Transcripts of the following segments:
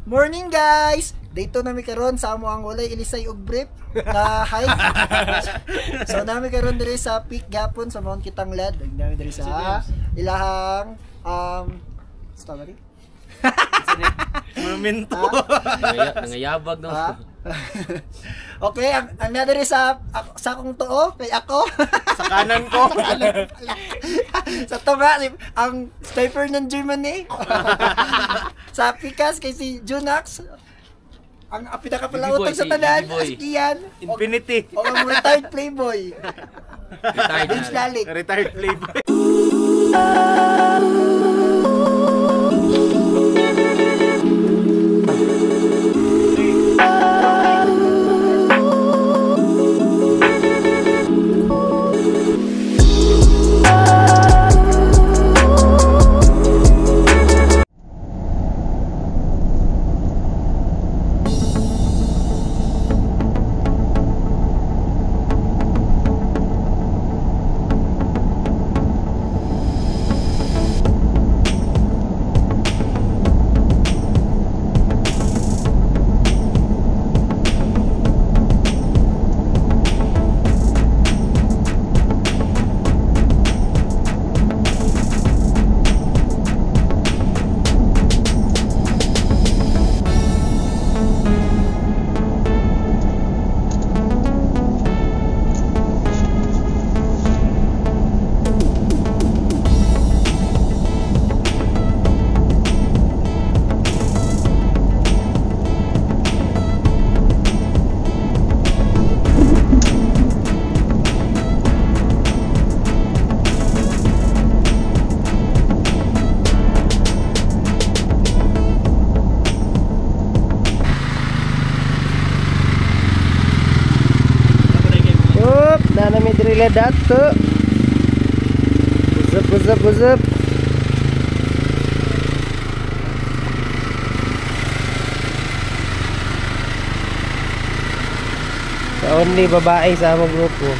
Morning guys! Dito nami karon sa amo ang walay ilisay og brief na hike. So nami karon diri sa peak gapon sa Mount Kitanglad. Nami diri sa ilahang strawberry. Momento. Nangayabag no. Okay, ang nadiri sa akong tuo kay ako. Sa kanan ko. Sa tunga ang sniper ng Germany. Sa Pikas kay si Junax. Ang pinakapalautang sa tanan, Askian. Infinity. O ang retired playboy. James Lalik. Retired playboy. Nami drila dato. Uzap. Sa only babae sa among grupo.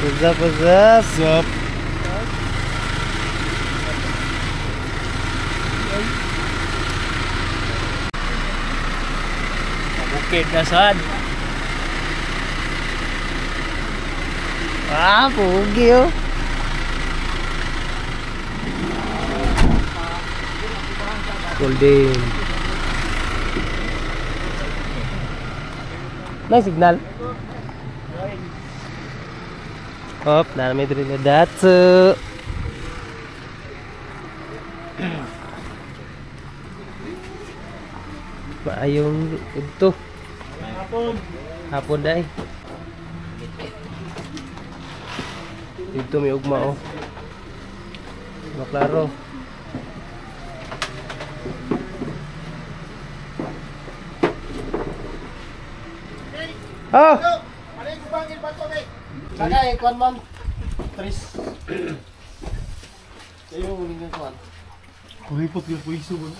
Uzap. Bukid na sad. Pugi oh. Golden. May signal. Hop, nami diri na datsu. Maayong ito. Hapon dai. Dito may ugma oh. Maklaro. Oh! Sagay, kuan man. Tris. Ayo uling kuan. Kuripot yung puiso mo.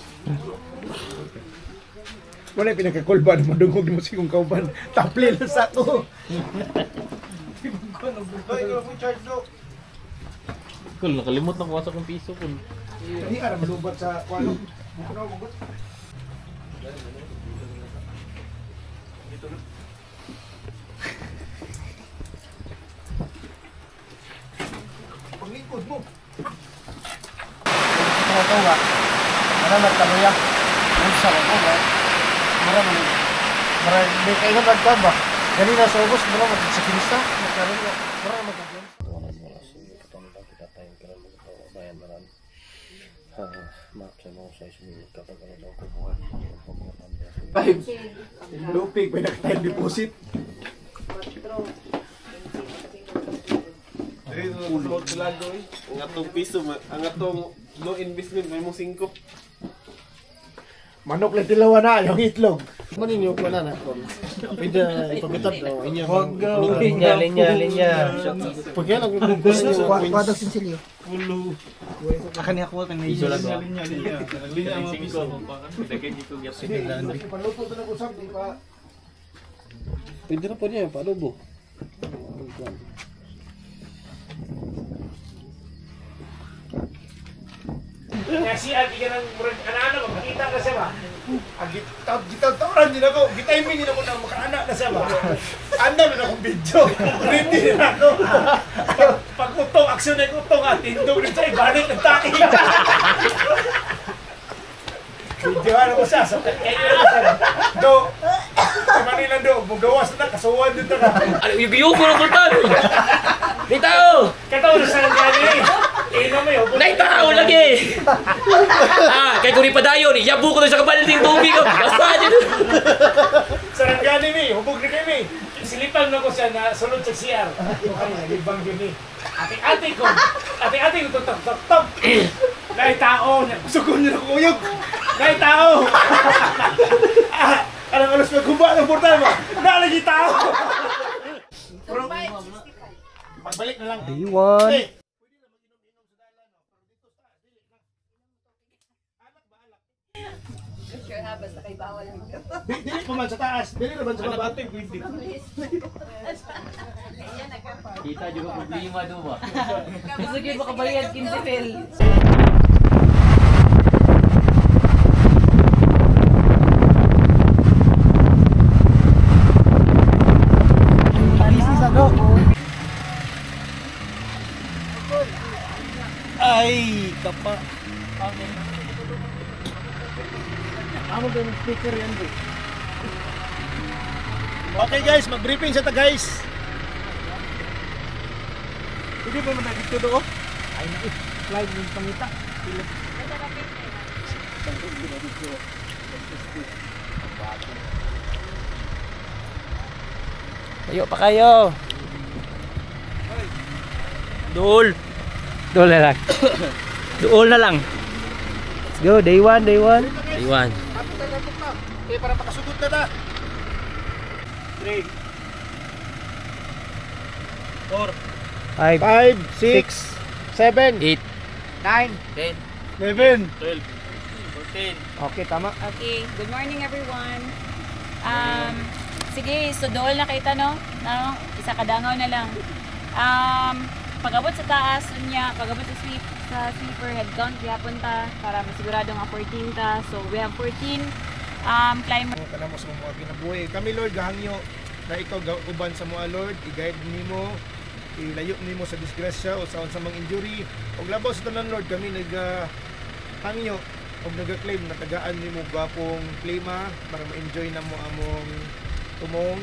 Wala pinakakulban, madungog mo sigong kauban. Tapli na sa to. Kul, nakalimot na kuwasak ng piso kul. Hindi ka na malubat sa kuan. Paglingkod mo. Ito nga. Mara nagkaluya. Unsa ko ba? Mara di kayo nagka ba? Ganina sa August mara magsikinsa. Nagkaluya. Mara magagyan. Lupig, may nakatayang deposit. Ang atong piso, ang atong no investment, may mong 5. Manok lang tilawa na, yung itlog. Mo ninyo ko na na. Pwede ipagutad daw inyo. Linya. Pagyan ang Kuwadog sinsilyo. Akan niya ako, kang Piso lang ba? linya ang mga piso. Paluto ito na kusap, di pa. Pwede na po niya, palubo. Kaya si Agi ka ng ano, makikita ka siya ba? Gitaw-taw-taw din ako. Gitaimin din ako na makaanak na siya ba? Andam na akong video. Ready din ako. Pag-utong, aksyon na utong at tindog rin siya, ibalik ng tayo. Video ano ko siya, so kaya ko siya. Do, sa Manila do, magawas na, kasuwan din na. Ano, yung ko ng kultan! Nitao! Kataw na saan gani. Ino mo yun. Naitao lagi! Kay kung ipadayon, iyabu ko na sa kabalding tubig. Basta dyan! Sarang gani mi, hubog na kami. Silipan na ko siya na sunod sa CR. Okay, nalibang yun eh. Ate-ate ko tutok-tok-tok. Nay tao, sugon niya na kuyog. Nay tao! Anong alas magkumba ng portal mo? Nalagi tao! Magbalik na lang. Day 1. Dili pa man sa taas. Dili naman sa baba. Kita juga problema doon ba? Gusto kayo makabayad 15 mil. Ay, kapa. Amo ba yung speaker yan, bro? Okay guys, mag-briefing sa ta guys. Hindi pa man nagito do. Ay, slide yung pangita. Tayo pa kayo. Dool. Dool na lang. Dool na lang. Let's go, day 1, day 1. Iwan. Okay, para makasugod na ta. 3 4 5 6 7 8. 9 10. 11 Okay, tama. Okay, good morning everyone. Sige, so dool na kita no? Isa kadangaw na lang. Pag-abot sa taas, pag-abot sa sweeper, head count, yapon ta, para masigurado nga 14 ta. So, we have 14 climber. Kana mo sa mga kinabuhi. Kami Lord gahangyo na ikaw uban sa mga Lord, i-guide nimo, ilayo nimo sa disgrasya o sa mga injury. Og labaw sa tanan Lord, kami hangyo og nagaclaim na tagaan nimo gwapong klima para ma-enjoy na mo among tumong.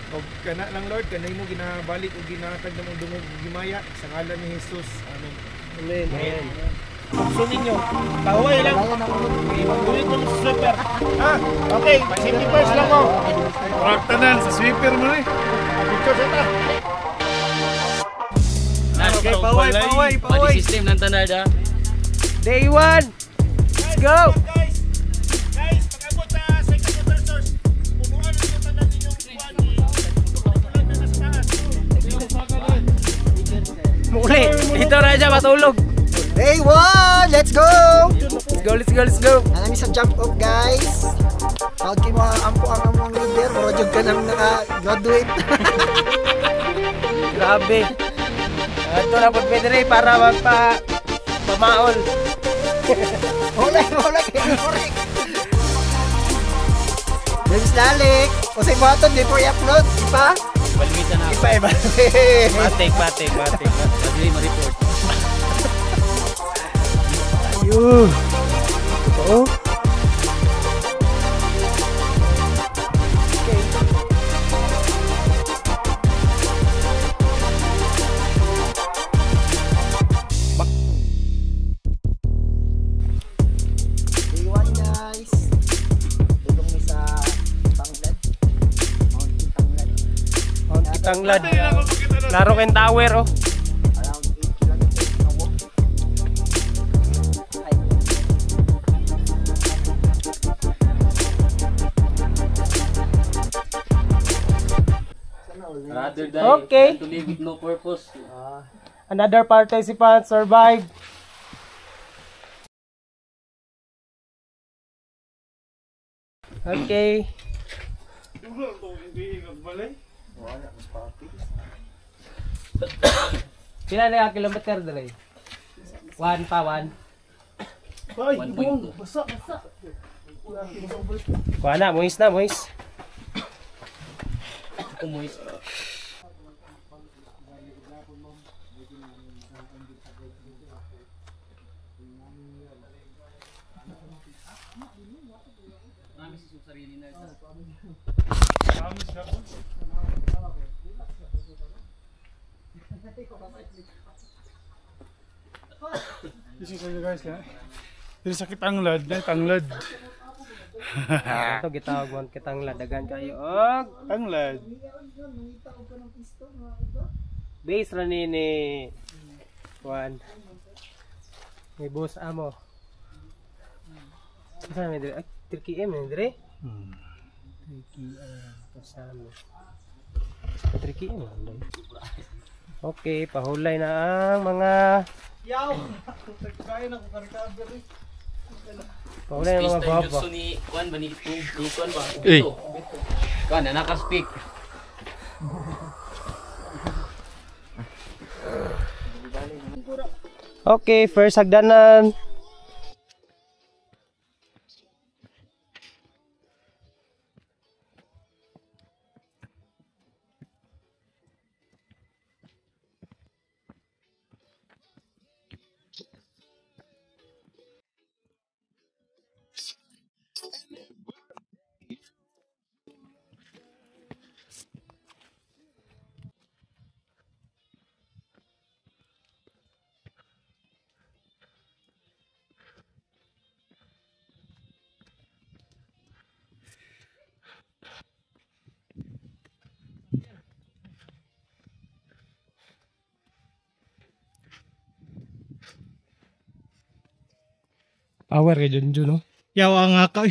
Og kana lang Lord, kanay mo ginabalik o ginatag na mong dungog ug gimaya sa ngalan ni Jesus. Amen. Amen. Gusto ninyo, pahuway lang. Ibulit mo sa sweeper. Okay, safety first lang mo. Huwag tanan sa sweeper mo eh. Picture sa ta. Okay, paway. Body system ng tanada. Day 1. Let's go. Guys, pag-abot sa second water source, punuan ang yung tanan ninyong kuwan. Punuan na sa taas. Muli. Dito na siya matulog. Day 1! Let's go! Let's go. Nanami sa jump up guys. Tawag kayo mga ampo ang among leader. Project ka nang naka-graduate. Grabe. Ito na po Pedro para pamaol. Hulay. Correct. James Lalik. O sa ibuhaton before i-upload. Ipa? Balmitan na ako. Ipa. Matik. Madali ma-report. Ayun. Oo. Day 1 guys. Tulong ni sa Tanglad. Mount Tanglad. Tanglad. Laro ken tower oh. Around 8 kilometers na walk. Rather die Okay. than to live with no purpose. Another participant survived. Okay. Pila na kilometer dali? 1 pa 1. 1.2. Kuha na, muhis na, muhis. Kumuhis. This is guys na. Dili sakit tanglad, na tanglad. Ito gitawag mo kitang ladagan kayo. Og Tanglad. base ra ni Juan. May boss amo. Sa may dire, 3km ni dire. 3km kasama. 3km. Okay, pahulay na ang mga pahulay na mga baba. Gusto ni Juan ba ni Juan ba? Ito. Juan, naka-speak. Okay, first hagdanan. Power kay Junjun, no? Yawa nga ka.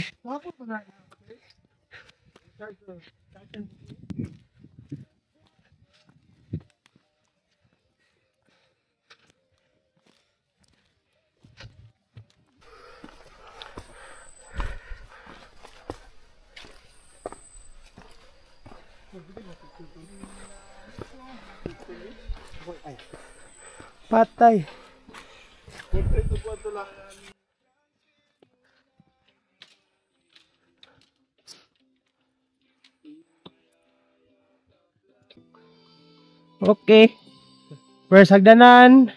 Patay. Okay. First hagdanan.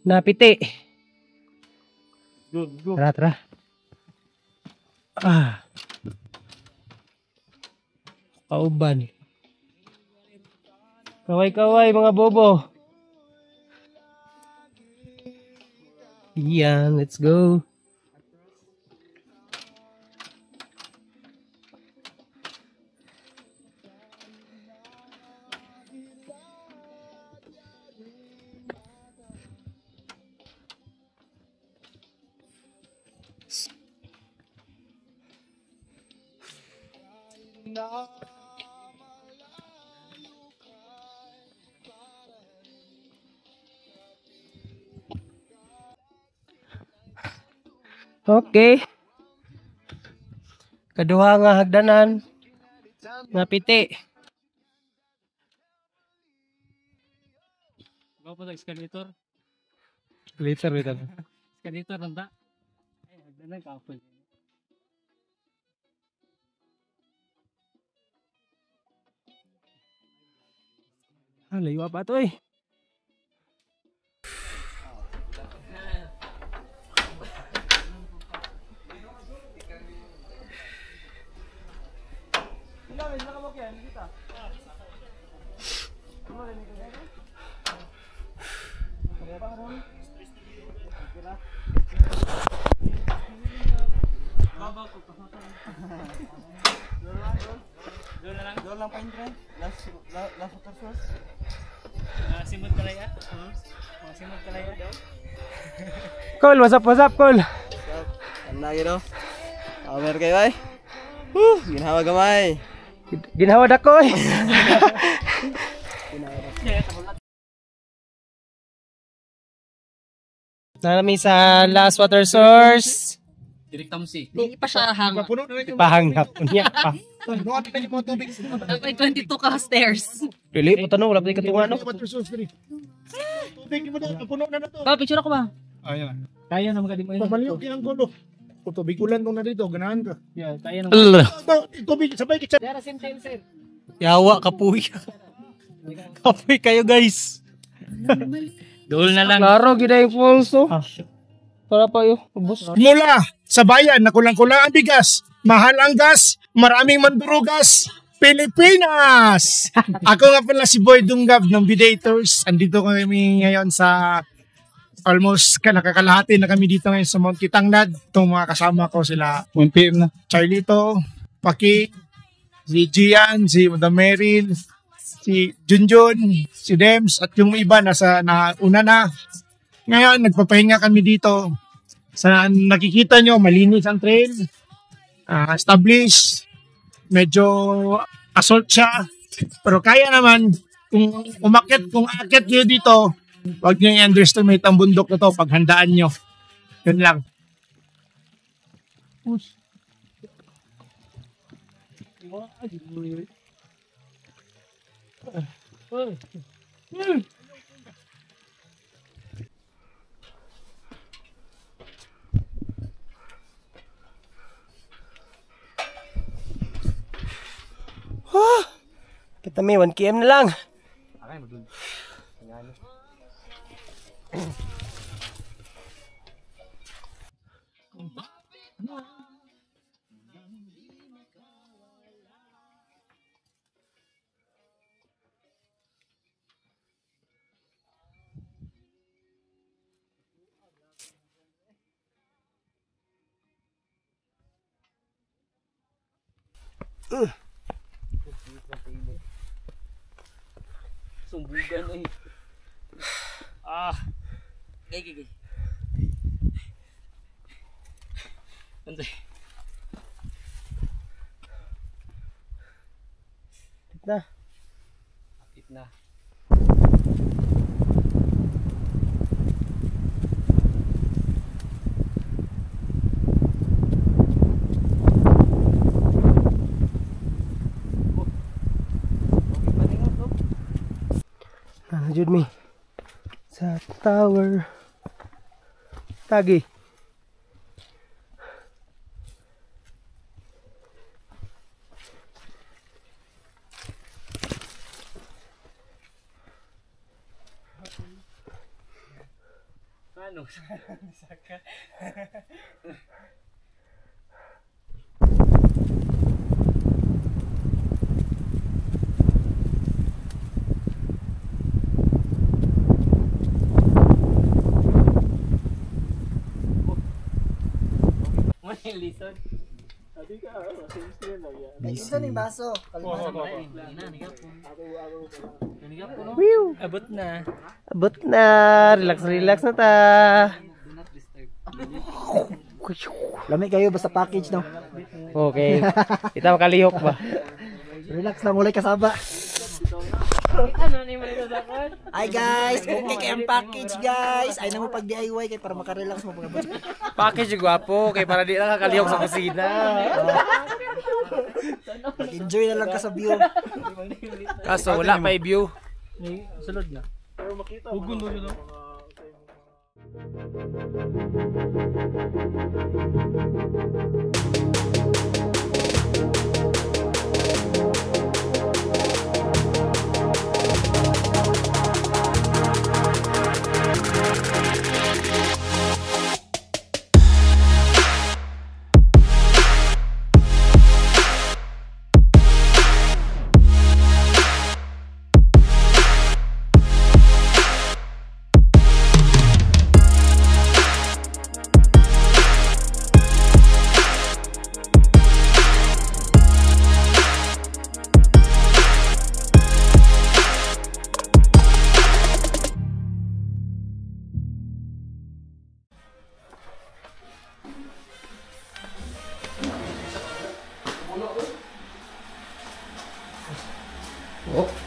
Napiti. Tara, tara. Kauban. Kaway-kaway mga bobo. Yan, let's go. Okay. Kaduha nga hagdanan. Napiti. Bawa po sa escalator. Later, later. Escalator nanda. Ay, hagdanan kapon. Layo pa to eh. Doon lang pa yung trend. Last water source. Simod kalaya. Simod kalaya. Cole, what's up, Cole? Ano gino? Amer kayo ay. Ginhawa gamay. Ginhawad ako eh. Nalami sa last water source. Direct tamsi. Hindi pa siya hang. Pahanghap niya pa. May 22 ka stairs. Dili po tanong, wala pa katungan no. Water source diri. Tubig mo na, puno na to. Ba, picture ako ba? Ayan. Kaya naman ka di mo yun. Pamaliw kinang gulo. Kung tubig-ulan mo na dito, ganahan ka. Yeah, kaya naman. Tubig, sabay kitsa. Dara, sir. Yawa, kapuy. Kapuy kayo, guys. Dool na lang. Klaro, gina yung pulso. Para pa yun. Mula sa bayan na kulang-kulang ang bigas, mahal ang gas, maraming mandurugas, Pilipinas! Ako nga pala si Boy Dunggab ng Bidators. Andito kami ngayon sa almost nakakalahati na kami dito ngayon sa Mount Kitanglad. Itong mga kasama ko sila 1 PM na. Charlito, Paki, si Gian, si Madam Meryl, si Junjun, si Dems, at yung iba na una na. Ngayon, nagpapahinga kami dito. Sa nakikita nyo, malinis ang trail. Established. Medyo assault siya. Pero kaya naman, kung aakyat kayo dito, huwag nyo i-underestimate ang bundok na to. Paghandaan nyo. Yun lang. Kita may 1 km na lang. Sumbugan eh. Gay. Antay. Kapit na. Jud mi sa tower tagi. Ano? Saka. Listen. Isa ni baso. Abot na. Abot na, relax na ta. Lami kayo basta package no. Okay. Kita makalihok ba? Relax lang, ulay kasaba. Ay guys, okay kay ang package guys. Ay na mo pag DIY kay para makarelax mo pagabot. Package yung gwapo, kay para di lang kakalihok sa kusina. Enjoy na lang ka sa view. Kaso wala pa view. Sulod na. Pero makita Ugun mo mo yun.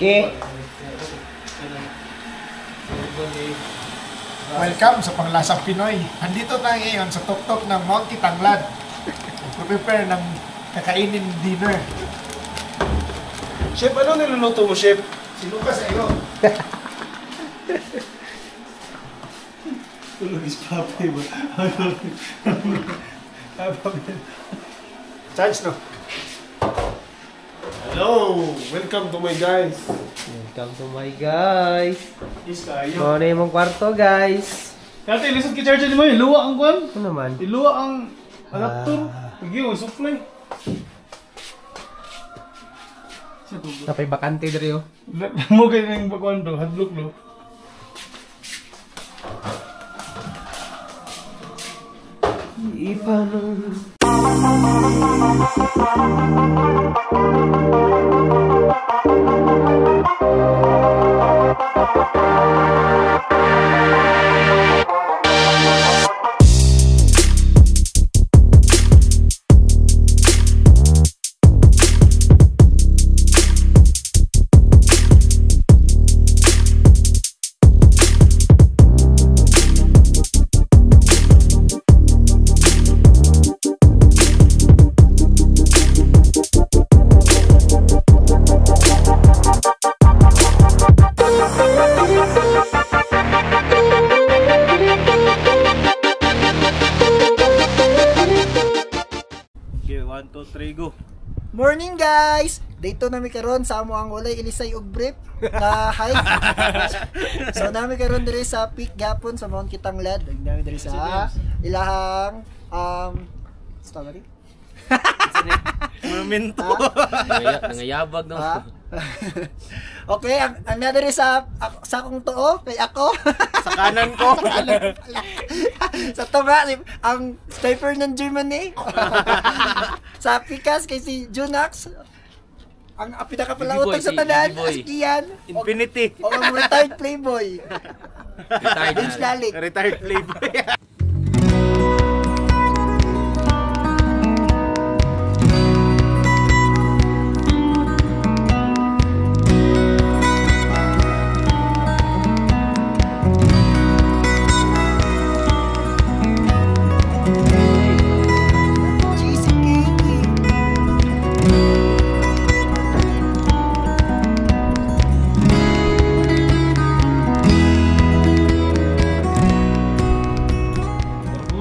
Okay. Welcome sa Panglasang Pinoy. Andito tayo ngayon sa tuktok ng Mount Kitanglad. Prepare ng kakainin dinner. Chef, ano niluluto mo, Chef? Si Lucas sa iyo. Tulog is papi ba? Charge no? Hello! Welcome to my guys. Welcome to my guys. Is kayo. Mga na yung kwarto guys. Kati, lisod ki charger mo, iluwa ang kwan. Ano naman? Iluwa ang adapter. Pagi mo, supply. Tapay bakante diri oh. Mo kayo ng bakwan do, hadlock do. Ipanong Okay, 1, 2, 3, go. Morning guys! Dito nami karon sa amo ang walay ilisay og brief na hike. So nami karon diri sa peak gapon sa Mount Kitanglad. Nami diri sa ilahang strawberry. Monumento. Nangayabag no. Ha? Okay, ang nadiri sa akong tuo kay ako. Sa kanan ko. Sa tunga ang sniper ng Germany. Sa pikas kay si Junax. Ang pinakapalautang sa tanan, si Kian. Infinity. O ang retired playboy. Retired James na. Lalik. Retired playboy.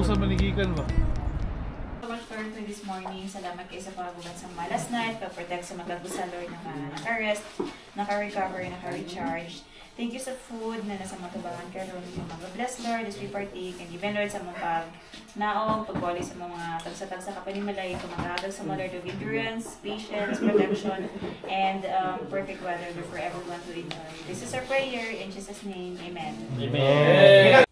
Usa manigikan ba? For this morning, salamat kayo sa pagbubat sa last night, pag-protect sa magkagusa, Lord, naka-rest, naka-recover, naka-recharge. Thank you sa food na nasa matubangan ka, Lord, yung mga bless, Lord, as we partake, and even, Lord, sa mga pag-naong, pag-wali sa mga tagsa-tagsa kapanimalay, kumakadag sa mga Lord of endurance, patience, protection, and perfect weather, Lord, for everyone to enjoy. This is our prayer, in Jesus' name, Amen. Amen.